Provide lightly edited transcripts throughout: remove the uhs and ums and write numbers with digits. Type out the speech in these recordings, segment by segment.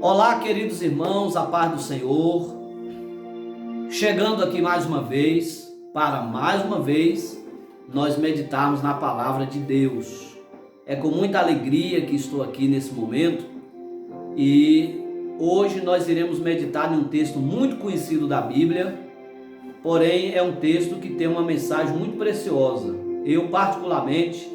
Olá, queridos irmãos, a paz do Senhor. Chegando aqui mais uma vez, para mais uma vez nós meditarmos na palavra de Deus. É com muita alegria que estou aqui nesse momento e hoje nós iremos meditar em um texto muito conhecido da Bíblia, porém é um texto que tem uma mensagem muito preciosa. Eu particularmente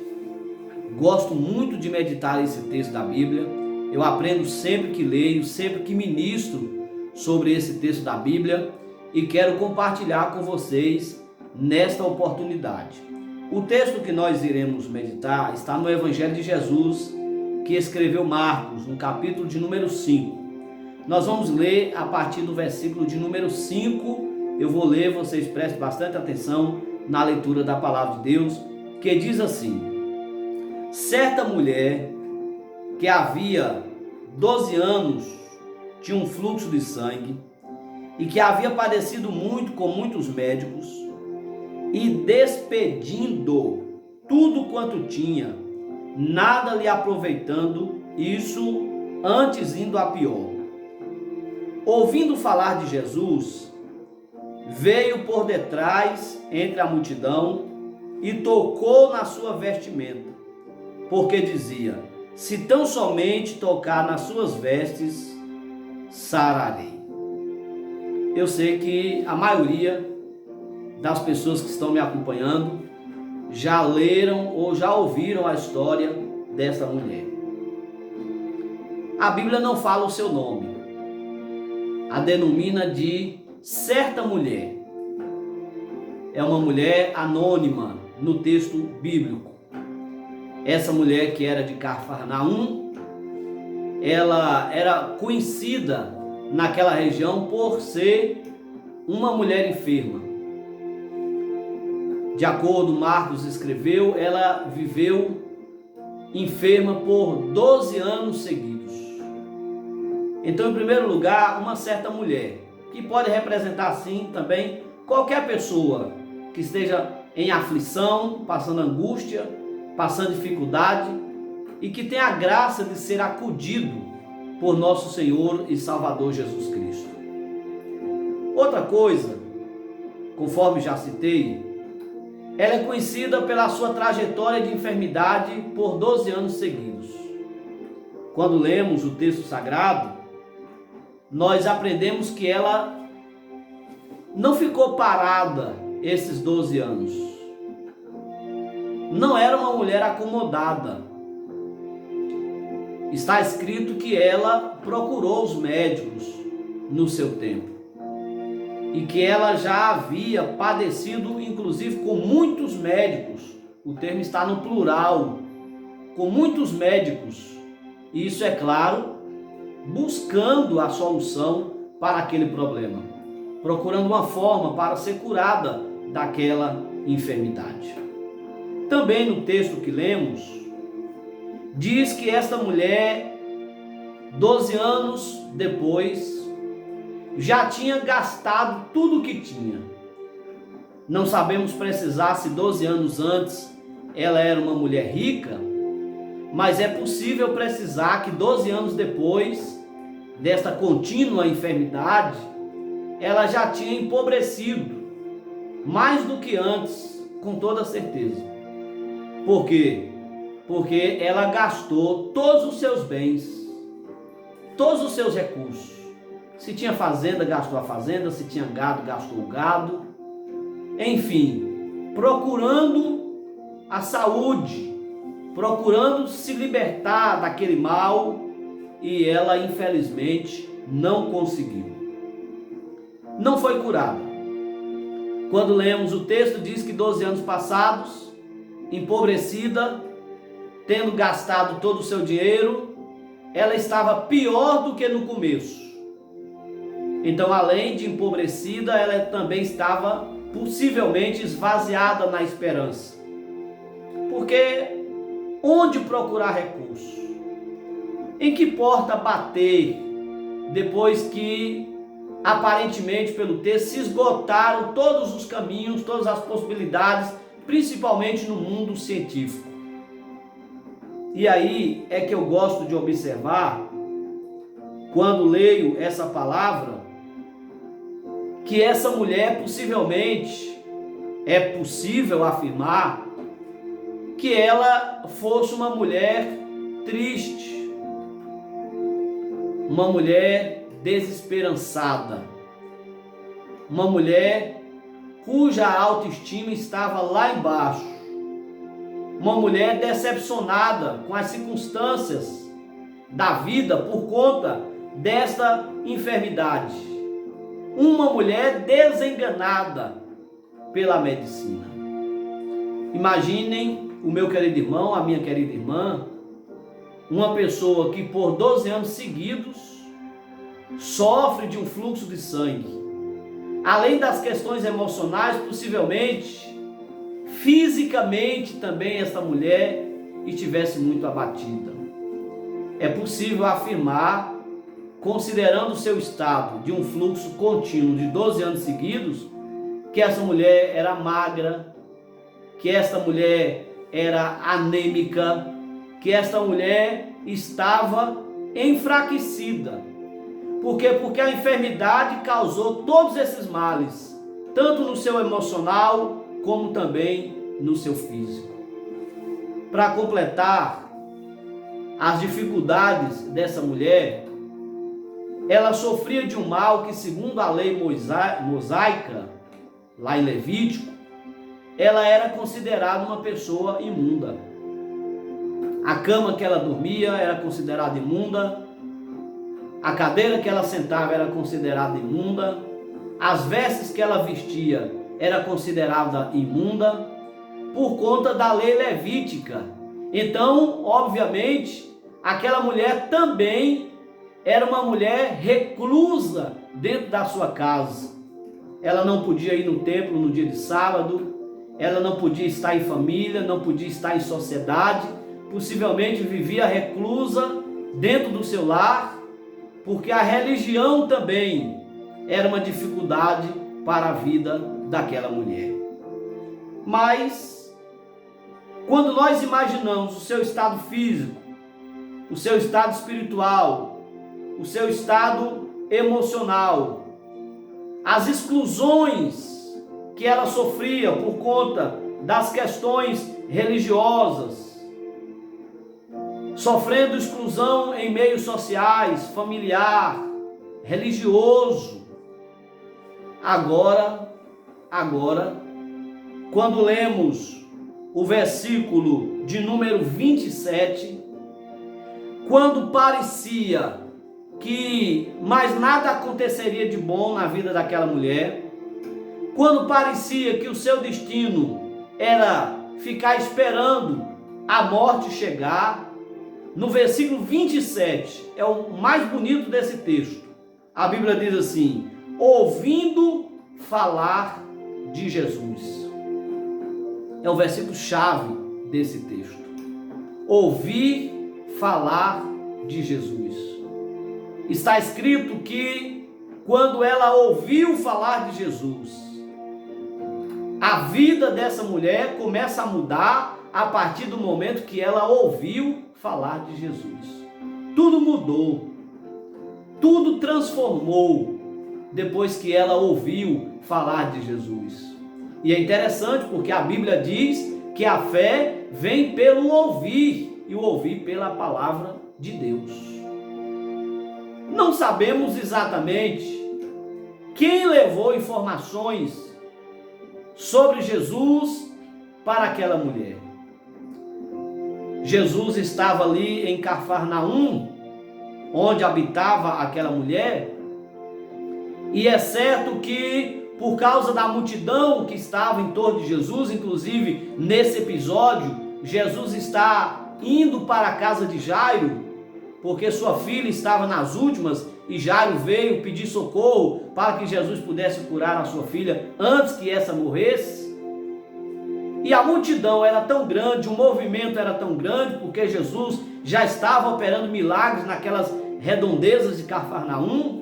gosto muito de meditar esse texto da Bíblia. Eu aprendo sempre que leio, sempre que ministro sobre esse texto da Bíblia e quero compartilhar com vocês nesta oportunidade. O texto que nós iremos meditar está no Evangelho de Jesus, que escreveu Marcos, no capítulo de número 5. Nós vamos ler a partir do versículo de número 5. Eu vou ler, vocês prestem bastante atenção na leitura da palavra de Deus, que diz assim: certa mulher que havia 12 anos tinha um fluxo de sangue e que havia padecido muito com muitos médicos e despedindo tudo quanto tinha, nada lhe aproveitando, isso antes indo a pior. Ouvindo falar de Jesus, veio por detrás entre a multidão e tocou na sua vestimenta, porque dizia: se tão somente tocar nas suas vestes, sararei. Eu sei que a maioria das pessoas que estão me acompanhando já leram ou já ouviram a história dessa mulher. A Bíblia não fala o seu nome, a denomina de certa mulher. É uma mulher anônima no texto bíblico. Essa mulher, que era de Cafarnaum, ela era conhecida naquela região por ser uma mulher enferma. De acordo, Marcos escreveu, ela viveu enferma por 12 anos seguidos. Então, em primeiro lugar, uma certa mulher, que pode representar sim também qualquer pessoa que esteja em aflição, passando angústia, passando dificuldade e que tem a graça de ser acudido por nosso Senhor e Salvador Jesus Cristo. Outra coisa, conforme já citei, ela é conhecida pela sua trajetória de enfermidade por 12 anos seguidos. Quando lemos o texto sagrado, nós aprendemos que ela não ficou parada esses 12 anos. Não era uma mulher acomodada. Está escrito que ela procurou os médicos no seu tempo e que ela já havia padecido, inclusive, com muitos médicos. O termo está no plural, com muitos médicos. E isso, é claro, buscando a solução para aquele problema, procurando uma forma para ser curada daquela enfermidade. Também no texto que lemos, diz que esta mulher, 12 anos depois, já tinha gastado tudo o que tinha. Não sabemos precisar se 12 anos antes ela era uma mulher rica, mas é possível precisar que 12 anos depois desta contínua enfermidade, ela já tinha empobrecido mais do que antes, com toda certeza. Por quê? Porque ela gastou todos os seus bens, todos os seus recursos. Se tinha fazenda, gastou a fazenda. Se tinha gado, gastou o gado. Enfim, procurando a saúde, procurando se libertar daquele mal, e ela infelizmente não conseguiu. Não foi curada. Quando lemos o texto, diz que 12 anos passados, empobrecida, tendo gastado todo o seu dinheiro, ela estava pior do que no começo. Então, além de empobrecida, ela também estava possivelmente esvaziada na esperança. Porque onde procurar recursos? Em que porta bater depois que, aparentemente, pelo texto, se esgotaram todos os caminhos, todas as possibilidades, principalmente no mundo científico? E aí é que eu gosto de observar quando leio essa palavra, que essa mulher possivelmente, é possível afirmar, que ela fosse uma mulher triste, uma mulher desesperançada, uma mulher cuja autoestima estava lá embaixo, uma mulher decepcionada com as circunstâncias da vida por conta desta enfermidade, uma mulher desenganada pela medicina. Imaginem o meu querido irmão, a minha querida irmã, uma pessoa que por 12 anos seguidos sofre de um fluxo de sangue. Além das questões emocionais, possivelmente, fisicamente também esta mulher estivesse muito abatida. É possível afirmar, considerando o seu estado de um fluxo contínuo de 12 anos seguidos, que essa mulher era magra, que esta mulher era anêmica, que esta mulher estava enfraquecida. Por quê? Porque a enfermidade causou todos esses males, tanto no seu emocional, como também no seu físico. Para completar as dificuldades dessa mulher, ela sofria de um mal que, segundo a lei mosaica, lá em Levítico, ela era considerada uma pessoa imunda. A cama que ela dormia era considerada imunda, a cadeira que ela sentava era considerada imunda, as vestes que ela vestia era considerada imunda, por conta da lei levítica. Então, obviamente, aquela mulher também era uma mulher reclusa dentro da sua casa. Ela não podia ir no templo no dia de sábado, ela não podia estar em família, não podia estar em sociedade, possivelmente vivia reclusa dentro do seu lar, porque a religião também era uma dificuldade para a vida daquela mulher. Mas, quando nós imaginamos o seu estado físico, o seu estado espiritual, o seu estado emocional, as exclusões que ela sofria por conta das questões religiosas, sofrendo exclusão em meios sociais, familiar, religioso. Agora, quando lemos o versículo de número 27, quando parecia que mais nada aconteceria de bom na vida daquela mulher, quando parecia que o seu destino era ficar esperando a morte chegar, no versículo 27, é o mais bonito desse texto. A Bíblia diz assim: ouvindo falar de Jesus. É o versículo chave desse texto. Ouvir falar de Jesus. Está escrito que quando ela ouviu falar de Jesus, a vida dessa mulher começa a mudar a partir do momento que ela ouviu falar de Jesus. Tudo mudou, tudo transformou depois que ela ouviu falar de Jesus. E é interessante porque a Bíblia diz que a fé vem pelo ouvir, e o ouvir pela palavra de Deus. Não sabemos exatamente quem levou informações sobre Jesus para aquela mulher. Jesus estava ali em Cafarnaum, onde habitava aquela mulher, e é certo que por causa da multidão que estava em torno de Jesus, inclusive nesse episódio, Jesus está indo para a casa de Jairo, porque sua filha estava nas últimas, e Jairo veio pedir socorro para que Jesus pudesse curar a sua filha antes que essa morresse. E a multidão era tão grande, o movimento era tão grande, porque Jesus já estava operando milagres naquelas redondezas de Cafarnaum,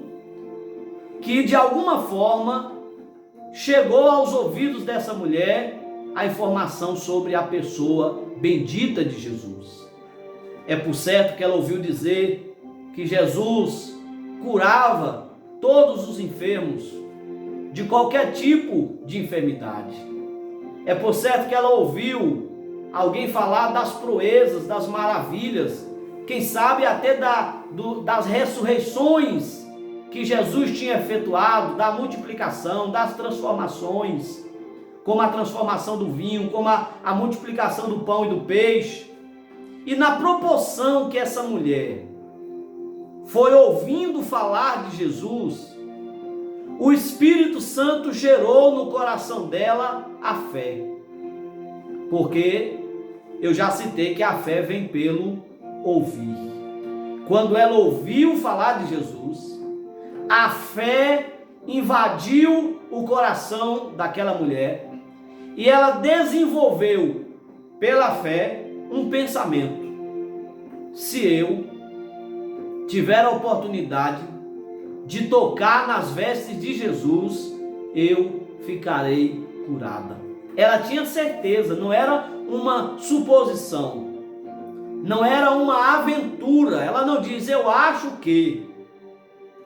que de alguma forma chegou aos ouvidos dessa mulher a informação sobre a pessoa bendita de Jesus. É por certo que ela ouviu dizer que Jesus curava todos os enfermos de qualquer tipo de enfermidade. É por certo que ela ouviu alguém falar das proezas, das maravilhas, quem sabe até das ressurreições que Jesus tinha efetuado, da multiplicação, das transformações, como a transformação do vinho, como a multiplicação do pão e do peixe. E na proporção que essa mulher foi ouvindo falar de Jesus, o Espírito Santo gerou no coração dela a fé. Porque eu já citei que a fé vem pelo ouvir. Quando ela ouviu falar de Jesus, a fé invadiu o coração daquela mulher e ela desenvolveu pela fé um pensamento: se eu tiver a oportunidade de tocar nas vestes de Jesus, eu ficarei curada. Ela tinha certeza, não era uma suposição, não era uma aventura. Ela não diz, eu acho que.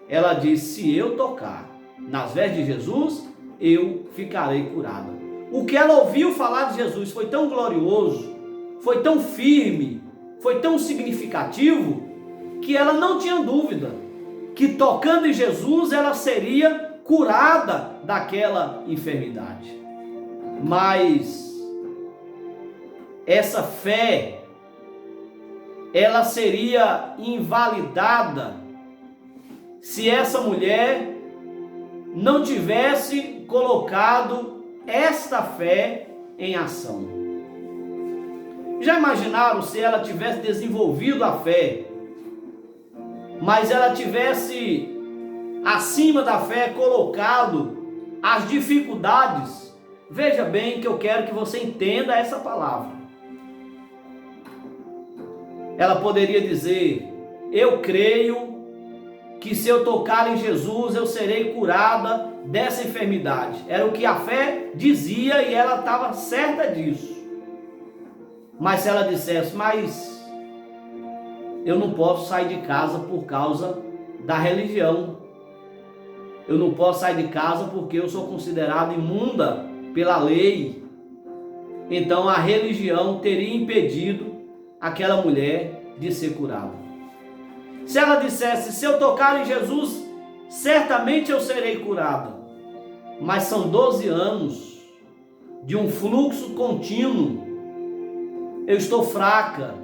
Ela diz, se eu tocar nas vestes de Jesus, eu ficarei curada. O que ela ouviu falar de Jesus foi tão glorioso, foi tão firme, foi tão significativo, que ela não tinha dúvida que tocando em Jesus ela seria curada daquela enfermidade. Mas essa fé, ela seria invalidada se essa mulher não tivesse colocado esta fé em ação. Já imaginaram se ela tivesse desenvolvido a fé, mas ela tivesse acima da fé colocado as dificuldades? Veja bem que eu quero que você entenda essa palavra. Ela poderia dizer, eu creio que se eu tocar em Jesus eu serei curada dessa enfermidade. Era o que a fé dizia e ela estava certa disso. Mas se ela dissesse, mas eu não posso sair de casa por causa da religião. Eu não posso sair de casa porque eu sou considerada imunda pela lei. Então a religião teria impedido aquela mulher de ser curada. Se ela dissesse, se eu tocar em Jesus, certamente eu serei curada. Mas são 12 anos de um fluxo contínuo. Eu estou fraca,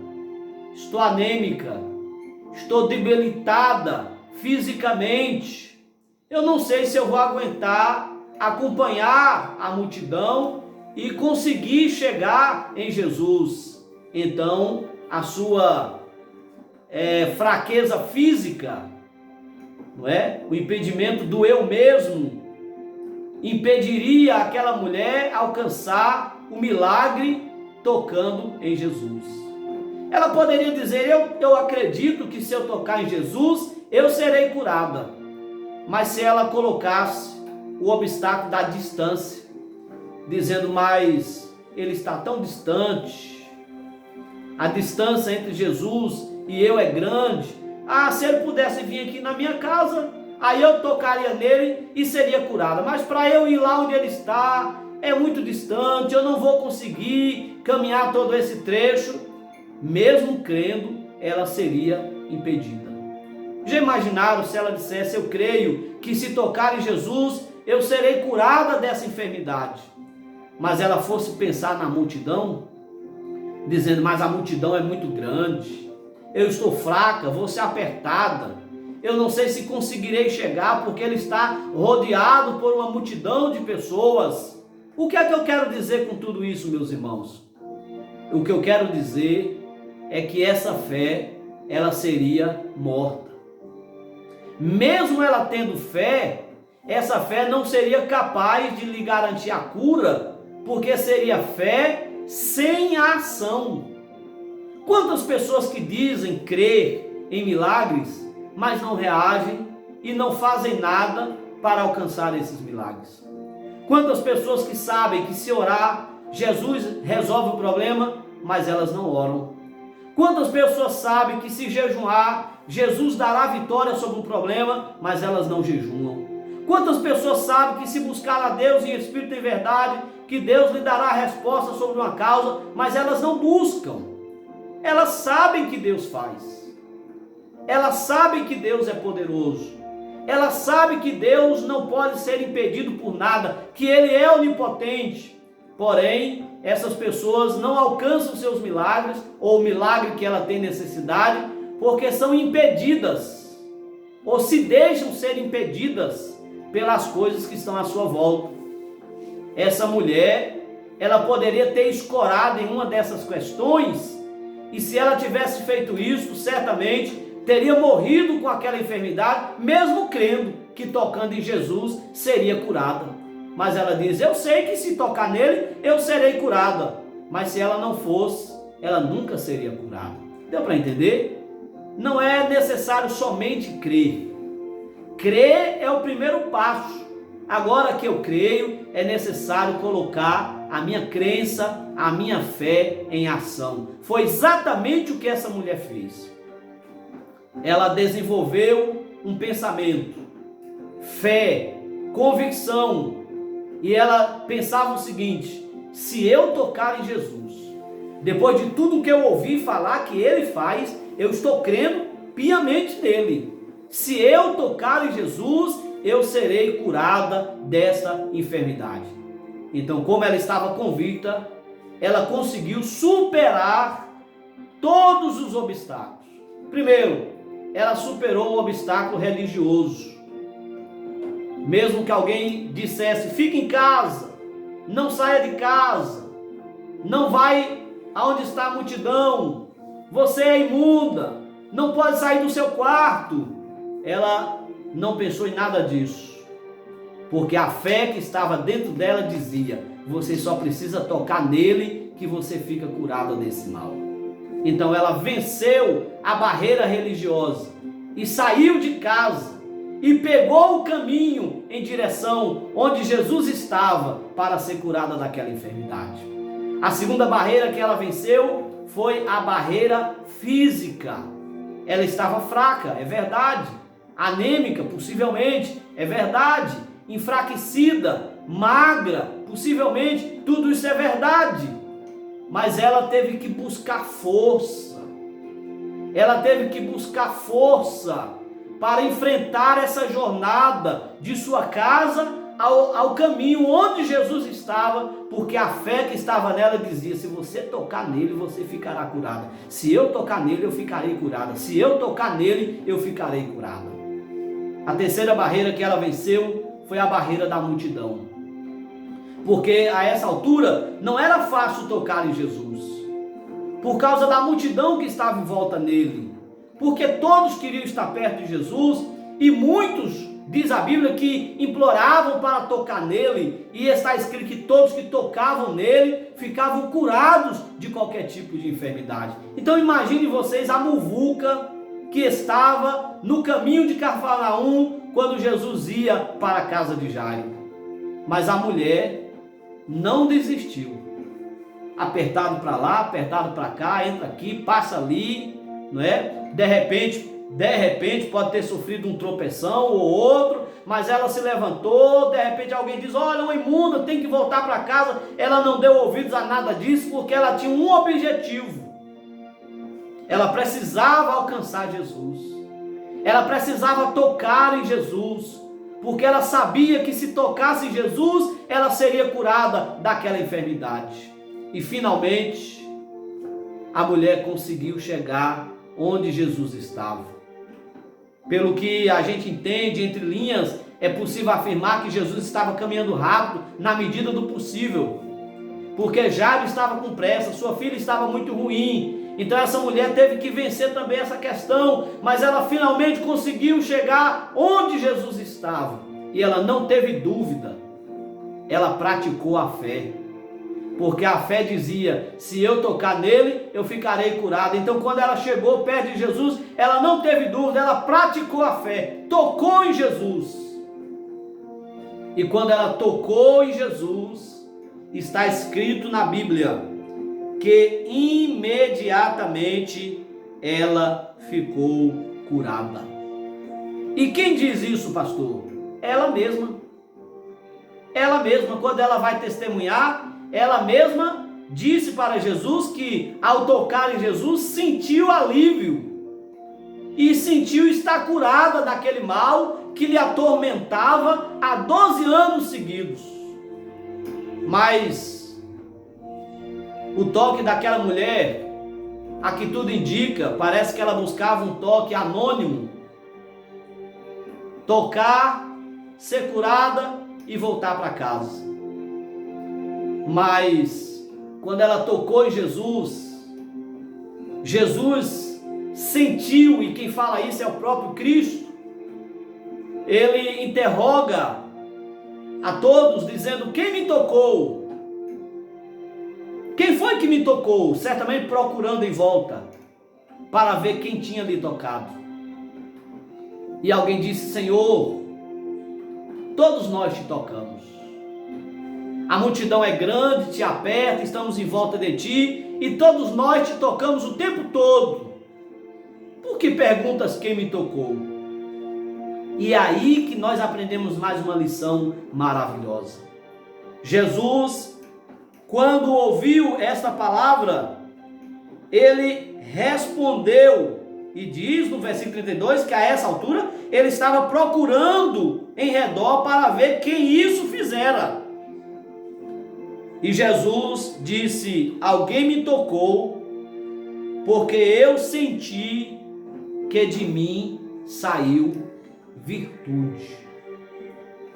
estou anêmica, estou debilitada fisicamente. Eu não sei se eu vou aguentar acompanhar a multidão e conseguir chegar em Jesus. Então, a sua fraqueza física, não é? O impedimento do eu mesmo impediria aquela mulher alcançar o milagre tocando em Jesus. Ela poderia dizer, eu acredito que se eu tocar em Jesus, eu serei curada. Mas se ela colocasse o obstáculo da distância, dizendo, mas ele está tão distante, a distância entre Jesus e eu é grande, se ele pudesse vir aqui na minha casa, aí eu tocaria nele e seria curada, mas para eu ir lá onde ele está, é muito distante, eu não vou conseguir caminhar todo esse trecho. Mesmo crendo, ela seria impedida. Já imaginaram se ela dissesse, eu creio que se tocar em Jesus, eu serei curada dessa enfermidade. Mas ela fosse pensar na multidão, dizendo, mas a multidão é muito grande, eu estou fraca, vou ser apertada, eu não sei se conseguirei chegar, porque ele está rodeado por uma multidão de pessoas. O que é que eu quero dizer com tudo isso, meus irmãos? O que eu quero dizer é que essa fé, ela seria morta. Mesmo ela tendo fé, essa fé não seria capaz de lhe garantir a cura, porque seria fé sem a ação. Quantas pessoas que dizem crer em milagres, mas não reagem e não fazem nada para alcançar esses milagres? Quantas pessoas que sabem que se orar, Jesus resolve o problema, mas elas não oram? Quantas pessoas sabem que se jejuar, Jesus dará vitória sobre o problema, mas elas não jejuam? Quantas pessoas sabem que se buscar a Deus em espírito e verdade, que Deus lhe dará a resposta sobre uma causa, mas elas não buscam? Elas sabem que Deus faz. Elas sabem que Deus é poderoso. Elas sabem que Deus não pode ser impedido por nada, que Ele é onipotente. Porém, essas pessoas não alcançam seus milagres, ou o milagre que ela tem necessidade, porque são impedidas, ou se deixam ser impedidas pelas coisas que estão à sua volta. Essa mulher, ela poderia ter escorado em uma dessas questões, e se ela tivesse feito isso, certamente teria morrido com aquela enfermidade, mesmo crendo que tocando em Jesus seria curada. Mas ela diz: eu sei que se tocar nele, eu serei curada. Mas se ela não fosse, ela nunca seria curada. Deu para entender? Não é necessário somente crer. Crer é o primeiro passo. Agora que eu creio, é necessário colocar a minha crença, a minha fé em ação. Foi exatamente o que essa mulher fez. Ela desenvolveu um pensamento, fé, convicção, e ela pensava o seguinte: se eu tocar em Jesus, depois de tudo que eu ouvi falar que Ele faz, eu estou crendo piamente nele. Se eu tocar em Jesus, eu serei curada dessa enfermidade. Então, como ela estava convicta, ela conseguiu superar todos os obstáculos. Primeiro, ela superou o obstáculo religioso. Mesmo que alguém dissesse: fique em casa, não saia de casa, não vai aonde está a multidão, você é imunda, não pode sair do seu quarto. Ela não pensou em nada disso, porque a fé que estava dentro dela dizia: você só precisa tocar nele que você fica curada desse mal. Então ela venceu a barreira religiosa e saiu de casa e pegou o caminho em direção onde Jesus estava para ser curada daquela enfermidade. A segunda barreira que ela venceu foi a barreira física. Ela estava fraca, é verdade. Anêmica, possivelmente, é verdade. Enfraquecida, magra, possivelmente, tudo isso é verdade. Mas ela teve que buscar força. Ela teve que buscar força para enfrentar essa jornada de sua casa ao caminho onde Jesus estava, porque a fé que estava nela dizia: se você tocar nele, você ficará curada. Se eu tocar nele, eu ficarei curada. Se eu tocar nele, eu ficarei curada. A terceira barreira que ela venceu foi a barreira da multidão. Porque a essa altura não era fácil tocar em Jesus, por causa da multidão que estava em volta nele, porque todos queriam estar perto de Jesus, e muitos, diz a Bíblia, que imploravam para tocar nele, e está escrito que todos que tocavam nele ficavam curados de qualquer tipo de enfermidade. Então imagine vocês a muvuca que estava no caminho de Cafarnaum quando Jesus ia para a casa de Jairo. Mas a mulher não desistiu. Apertado para lá, apertado para cá, entra aqui, passa ali, não é? De repente pode ter sofrido um tropeção ou outro, mas ela se levantou. De repente alguém diz: olha, uma imunda, tem que voltar para casa. Ela não deu ouvidos a nada disso, porque ela tinha um objetivo. Ela precisava alcançar Jesus. Ela precisava tocar em Jesus, porque ela sabia que se tocasse em Jesus, ela seria curada daquela enfermidade. E finalmente, a mulher conseguiu chegar onde Jesus estava. Pelo que a gente entende entre linhas, é possível afirmar que Jesus estava caminhando rápido na medida do possível, porque Jairo estava com pressa, sua filha estava muito ruim. Então essa mulher teve que vencer também essa questão, mas ela finalmente conseguiu chegar onde Jesus estava. E ela não teve dúvida, ela praticou a fé, porque a fé dizia: se eu tocar nele, eu ficarei curada. Então quando ela chegou perto de Jesus, ela não teve dúvida, ela praticou a fé, tocou em Jesus. E quando ela tocou em Jesus, está escrito na Bíblia que imediatamente ela ficou curada. E quem diz isso, pastor? Ela mesma. Ela mesma, quando ela vai testemunhar, ela mesma disse para Jesus que, ao tocar em Jesus, sentiu alívio e sentiu estar curada daquele mal que lhe atormentava há 12 anos seguidos. Mas o toque daquela mulher, a que tudo indica, parece que ela buscava um toque anônimo, tocar, ser curada e voltar para casa. Mas quando ela tocou em Jesus, Jesus sentiu, e quem fala isso é o próprio Cristo. Ele interroga a todos dizendo: quem me tocou? Quem foi que me tocou? Certamente procurando em volta para ver quem tinha lhe tocado. E alguém disse: Senhor, todos nós te tocamos. A multidão é grande, te aperta, estamos em volta de ti e todos nós te tocamos o tempo todo. Por que perguntas quem me tocou? E é aí que nós aprendemos mais uma lição maravilhosa. Jesus, quando ouviu esta palavra, ele respondeu, e diz no versículo 32 que a essa altura ele estava procurando em redor para ver quem isso fizera. E Jesus disse: alguém me tocou, porque eu senti que de mim saiu virtude,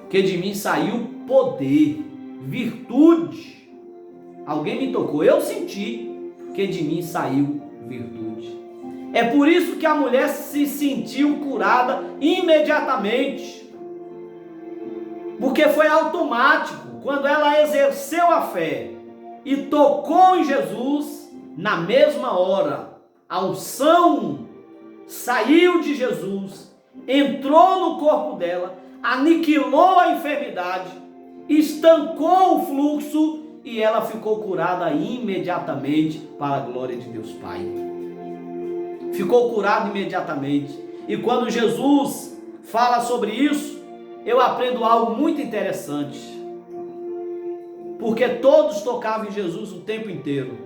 que de mim saiu poder, virtude. Alguém me tocou, eu senti que de mim saiu virtude. É por isso que a mulher se sentiu curada imediatamente, porque foi automático. Quando ela exerceu a fé e tocou em Jesus, na mesma hora, a unção saiu de Jesus, entrou no corpo dela, aniquilou a enfermidade, estancou o fluxo e ela ficou curada imediatamente para a glória de Deus Pai. Ficou curada imediatamente. E quando Jesus fala sobre isso, eu aprendo algo muito interessante. Porque todos tocavam em Jesus o tempo inteiro,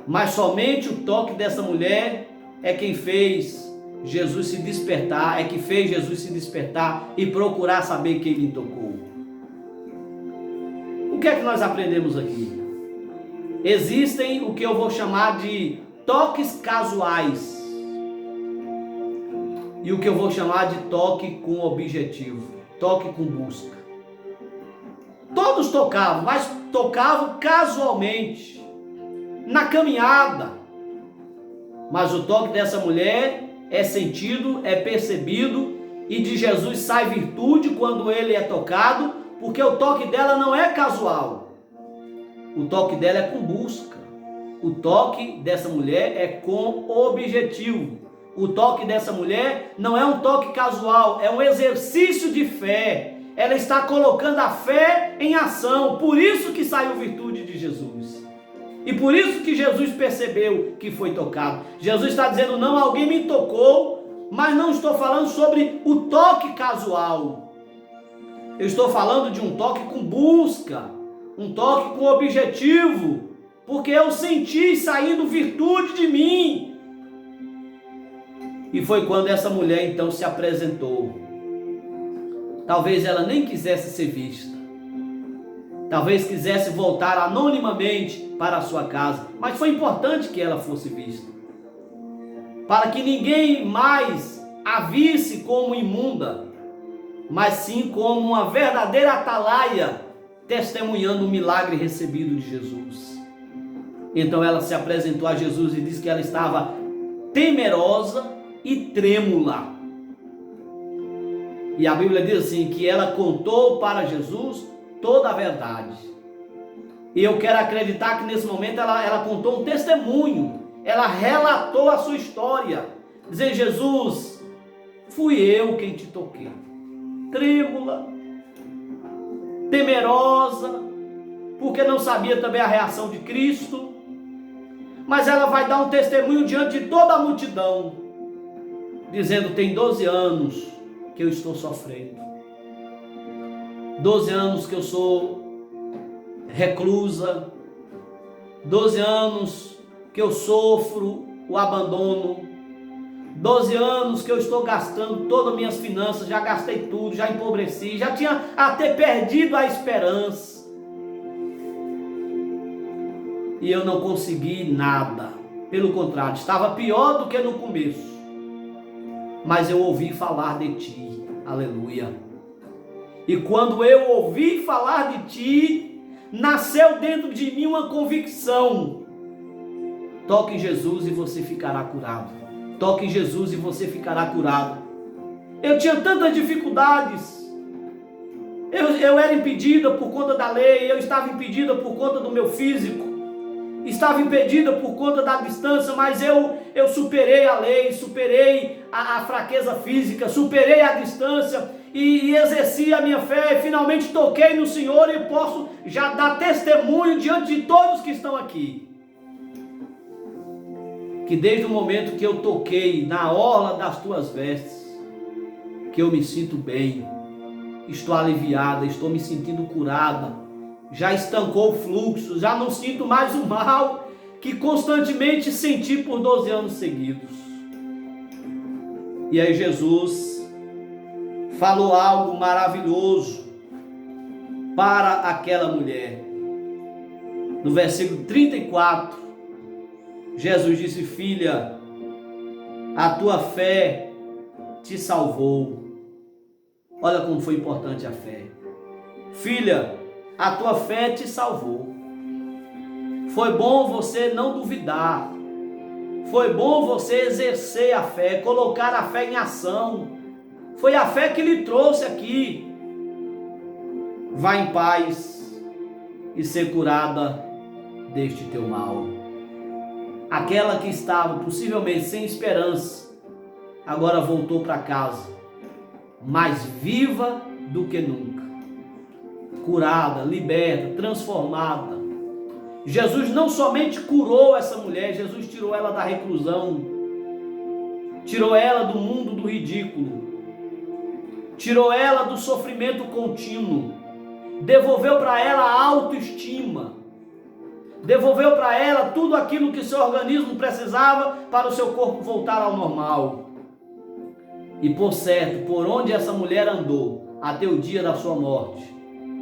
mas somente o toque dessa mulher é quem fez Jesus se despertar, e procurar saber quem lhe tocou. O que é que nós aprendemos aqui? Existem o que eu vou chamar de toques casuais e o que eu vou chamar de toque com objetivo, toque com busca. Todos tocavam, mas tocavam casualmente, na caminhada. Mas o toque dessa mulher é sentido, é percebido, e de Jesus sai virtude quando ele é tocado, porque o toque dela não é casual. O toque dela é com busca. O toque dessa mulher é com objetivo. O toque dessa mulher não é um toque casual, é um exercício de fé. Ela está colocando a fé em ação. Por isso que saiu virtude de Jesus. E por isso que Jesus percebeu que foi tocado. Jesus está dizendo: não, alguém me tocou, mas não estou falando sobre o toque casual. Eu estou falando de um toque com busca, um toque com objetivo, porque eu senti saindo virtude de mim. E foi quando essa mulher então se apresentou. Talvez ela nem quisesse ser vista. Talvez quisesse voltar anonimamente para a sua casa. Mas foi importante que ela fosse vista, para que ninguém mais a visse como imunda, mas sim como uma verdadeira atalaia, testemunhando o milagre recebido de Jesus. Então ela se apresentou a Jesus e disse que ela estava temerosa e trêmula. E a Bíblia diz assim, que ela contou para Jesus toda a verdade. E eu quero acreditar que nesse momento ela contou um testemunho. Ela relatou a sua história, dizendo: Jesus, fui eu quem te toquei. Trêmula, temerosa, porque não sabia também a reação de Cristo, mas ela vai dar um testemunho diante de toda a multidão, dizendo: tem 12 anos que eu estou sofrendo, 12 anos que eu sou reclusa, 12 anos que eu sofro o abandono, 12 anos que eu estou gastando todas as minhas finanças, já gastei tudo, já empobreci, já tinha até perdido a esperança, e eu não consegui nada, pelo contrário, estava pior do que no começo, mas eu ouvi falar de ti, aleluia, e quando eu ouvi falar de ti, nasceu dentro de mim uma convicção: toque em Jesus e você ficará curado, toque em Jesus e você ficará curado. Eu tinha tantas dificuldades, eu era impedida por conta da lei, eu estava impedida por conta do meu físico, estava impedida por conta da distância, mas eu superei a lei, superei a fraqueza física, superei a distância e exerci a minha fé, e finalmente toquei no Senhor, e posso já dar testemunho diante de todos que estão aqui, que desde o momento que eu toquei na orla das tuas vestes, que eu me sinto bem, estou aliviada, estou me sentindo curada, já estancou o fluxo, já não sinto mais o mal que constantemente senti por 12 anos seguidos. E aí Jesus falou algo maravilhoso para aquela mulher. No versículo 34, Jesus disse: filha, a tua fé te salvou. Olha como foi importante a fé. Filha, a tua fé te salvou. Foi bom você não duvidar. Foi bom você exercer a fé, colocar a fé em ação. Foi a fé que lhe trouxe aqui. Vá em paz e ser curada deste teu mal. Aquela que estava possivelmente sem esperança, agora voltou para casa, mais viva do que nunca, curada, liberta, transformada. Jesus não somente curou essa mulher, Jesus tirou ela da reclusão, tirou ela do mundo do ridículo, tirou ela do sofrimento contínuo, devolveu para ela a autoestima, devolveu para ela tudo aquilo que seu organismo precisava para o seu corpo voltar ao normal. E por certo, por onde essa mulher andou até o dia da sua morte,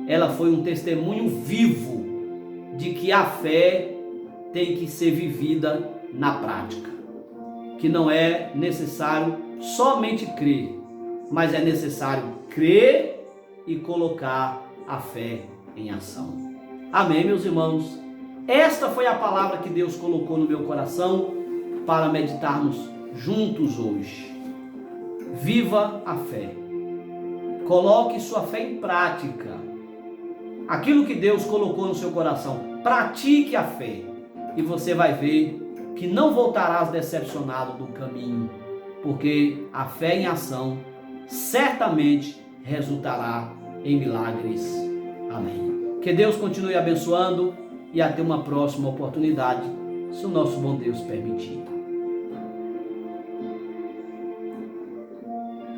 ela foi um testemunho vivo de que a fé tem que ser vivida na prática, que não é necessário somente crer, mas é necessário crer e colocar a fé em ação. Amém, meus irmãos? Esta foi a palavra que Deus colocou no meu coração para meditarmos juntos hoje. Viva a fé. Coloque sua fé em prática. Aquilo que Deus colocou no seu coração, pratique a fé. E você vai ver que não voltarás decepcionado do caminho, porque a fé em ação certamente resultará em milagres. Amém. Que Deus continue abençoando e até uma próxima oportunidade, se o nosso bom Deus permitir.